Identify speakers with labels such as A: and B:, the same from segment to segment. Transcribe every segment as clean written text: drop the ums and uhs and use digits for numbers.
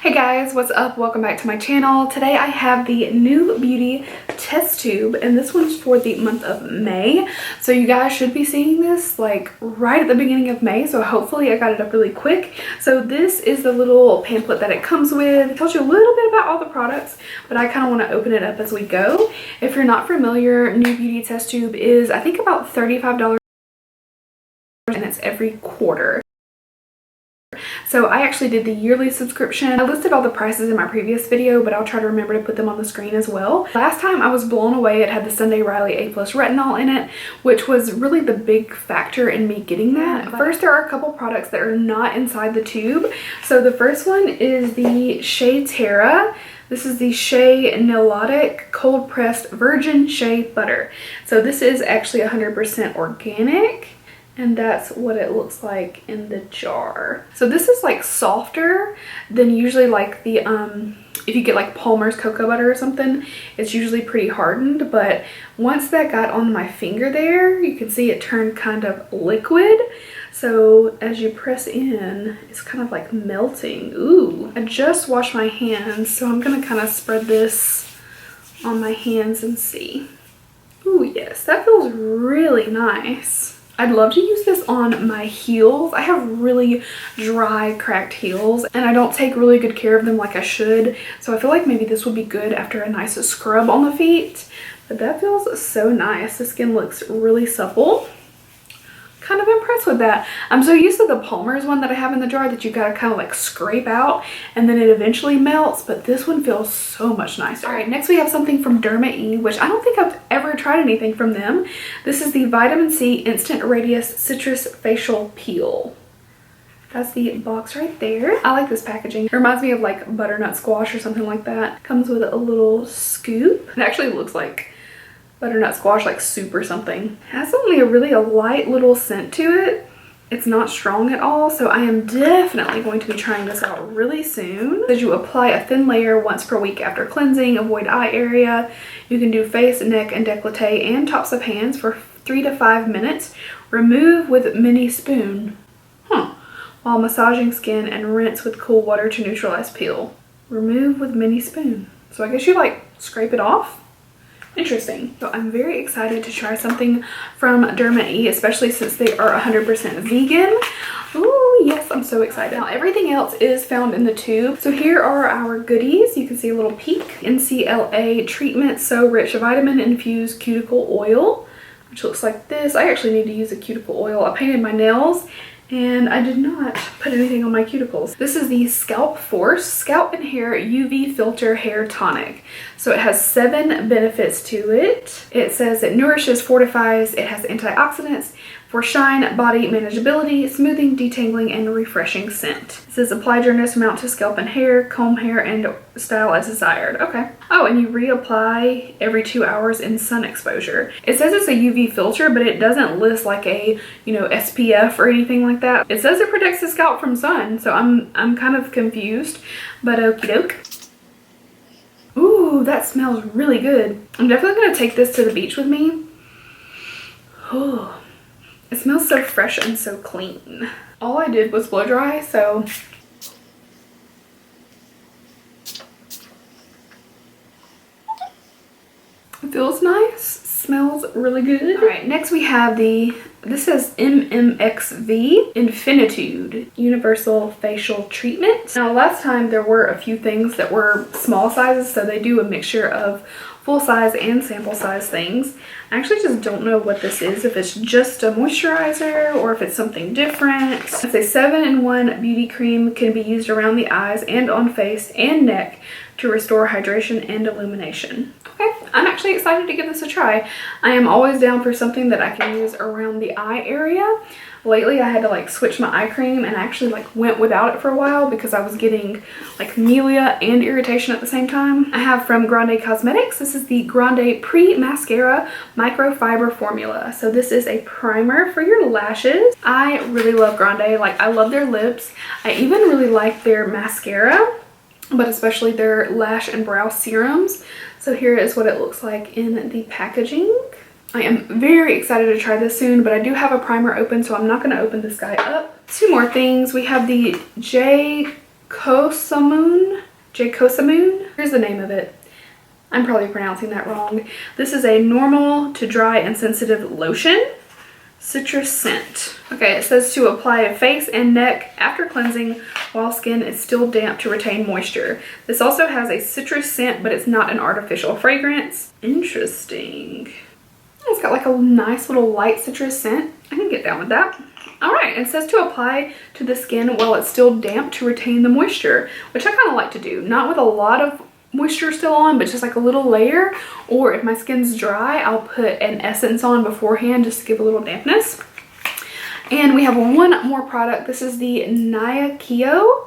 A: Hey guys, what's up? Welcome back to my channel. Today I have the new beauty test tube and this one's for the month of May. So you guys should be seeing this like right at the beginning of May, so hopefully I got it up really quick. So this is the little pamphlet that it comes with. It tells you a little bit about all the products, but I kind of want to open it up as we go. If you're not familiar, new beauty test tube is I think about $35 and it's every quarter. So I actually did the yearly subscription. I listed all the prices in my previous video, but I'll try to remember to put them on the screen as well. Last time I was blown away. It had the Sunday Riley A+ retinol in it, which was really the big factor in me getting that. First, there are a couple products that are not inside the tube. So the first one is the Shea Terra. This is the Shea Nilotic Cold Pressed Virgin Shea Butter. So this is actually 100% organic. And that's what it looks like in the jar. So this is like softer than usually like the if you get like Palmer's cocoa butter or something, it's usually pretty hardened, but once that got on my finger there, you can see it turned kind of liquid. So as you press in, it's kind of like melting. Ooh, I just washed my hands, so I'm gonna kind of spread this on my hands and see. Ooh, yes, that feels really nice. I'd love to use this on my heels. I have really dry, cracked heels and I don't take really good care of them like I should. So I feel like maybe this would be good after a nice scrub on the feet. But that feels so nice. The skin looks really supple. Kind of impressed with that. I'm so used to the Palmer's one that I have in the jar that you gotta kind of like scrape out and then it eventually melts, but this one feels so much nicer. All right, next we have something from Derma E, which I don't think I've ever tried anything from them. This is the Vitamin C Instant Radius Citrus Facial Peel. That's the box right there. I like this packaging. It reminds me of like butternut squash or something like that. Comes with a little scoop. It actually looks like butternut squash, like soup or something. It has only a really light little scent to it. It's not strong at all, so I am definitely going to be trying this out really soon. As you apply a thin layer once per week after cleansing, avoid eye area. You can do face, neck, and décolleté and tops of hands for 3 to 5 minutes. Remove with mini spoon. While massaging skin and rinse with cool water to neutralize peel. Remove with mini spoon. So I guess you like scrape it off. Interesting. So I'm very excited to try something from Derma E, especially since they are 100% vegan. Ooh, yes, I'm so excited. Now everything else is found in the tube. So here are our goodies. You can see a little peek. NCLA Treatment So Rich Vitamin Infused Cuticle Oil, which looks like this. I actually need to use a cuticle oil. I painted my nails and I did not put anything on my cuticles. This is the Scalp Force Scalp and Hair UV Filter Hair Tonic. So it has 7 benefits to it. It says it nourishes, fortifies, it has antioxidants for shine, body manageability, smoothing, detangling, and refreshing scent. It says apply during this amount to scalp and hair, comb hair, and style as desired. Okay. Oh, and you reapply every 2 hours in sun exposure. It says it's a UV filter, but it doesn't list like a, you know, SPF or anything like that. It says it protects the scalp from sun, so I'm kind of confused, but okie doke. Ooh, that smells really good. I'm definitely gonna take this to the beach with me. Oh. It smells so fresh and so clean. All I did was blow dry, so it feels nice, smells really good. All right, next we have this says MMXV Infinitude Universal Facial Treatment. Now last time there were a few things that were small sizes, so they do a mixture of full size and sample size things. I actually just don't know what this is, if it's just a moisturizer or if it's something different. It's a 7-in-1 beauty cream, can be used around the eyes and on face and neck to restore hydration and illumination. Okay, I'm actually excited to give this a try. I am always down for something that I can use around the eye area. Lately I had to like switch my eye cream and I actually like went without it for a while because I was getting like melia and irritation at the same time. I have from Grande Cosmetics. This is the Grande Pre-Mascara Microfiber Formula. So this is a primer for your lashes. I really love Grande. Like I love their lips. I even really like their mascara, but especially their lash and brow serums. So here is what it looks like in the packaging. I am very excited to try this soon, but I do have a primer open, so I'm not going to open this guy up. 2 more things. We have the J. Cosamoon Jacosamoon. Here's the name of it. I'm probably pronouncing that wrong. This is a normal to dry and sensitive lotion. Citrus scent. Okay, it says to apply to face and neck after cleansing while skin is still damp to retain moisture. This also has a citrus scent, but it's not an artificial fragrance. Interesting. It's got like a nice little light citrus scent. I can get down with that. All right, it says to apply to the skin while it's still damp to retain the moisture, which I kind of like to do. Not with a lot of moisture still on, but just like a little layer, or if my skin's dry, I'll put an essence on beforehand just to give a little dampness. And we have one more product. This is the Nyakio.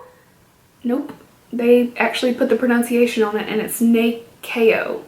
A: Nope, they actually put the pronunciation on it and it's Nakeo.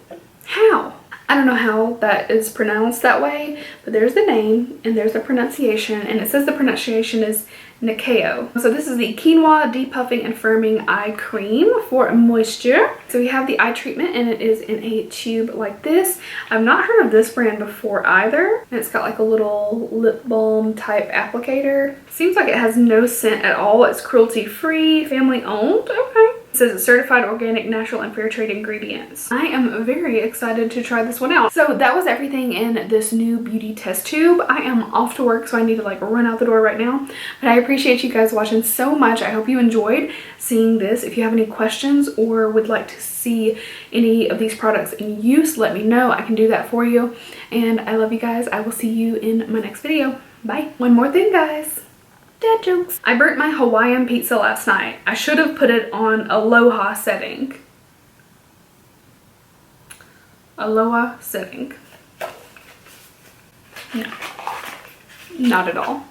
A: How? I don't know how that is pronounced that way, but there's the name and there's the pronunciation, and it says the pronunciation is Nakeo. So this is the Quinoa Depuffing and Firming Eye Cream for moisture. So we have the eye treatment and it is in a tube like this. I've not heard of this brand before either. And it's got like a little lip balm type applicator. Seems like it has no scent at all. It's cruelty free, family owned. Okay. It says it's certified organic, natural, and fair trade ingredients. I am very excited to try this one out. So that was everything in this new beauty test tube. I am off to work, so I need to like run out the door right now. But I appreciate you guys watching so much. I hope you enjoyed seeing this. If you have any questions or would like to see any of these products in use, let me know. I can do that for you. And I love you guys. I will see you in my next video. Bye. One more thing, guys. Dad jokes. I burnt my Hawaiian pizza last night. I should have put it on aloha setting. Aloha setting. No, not at all.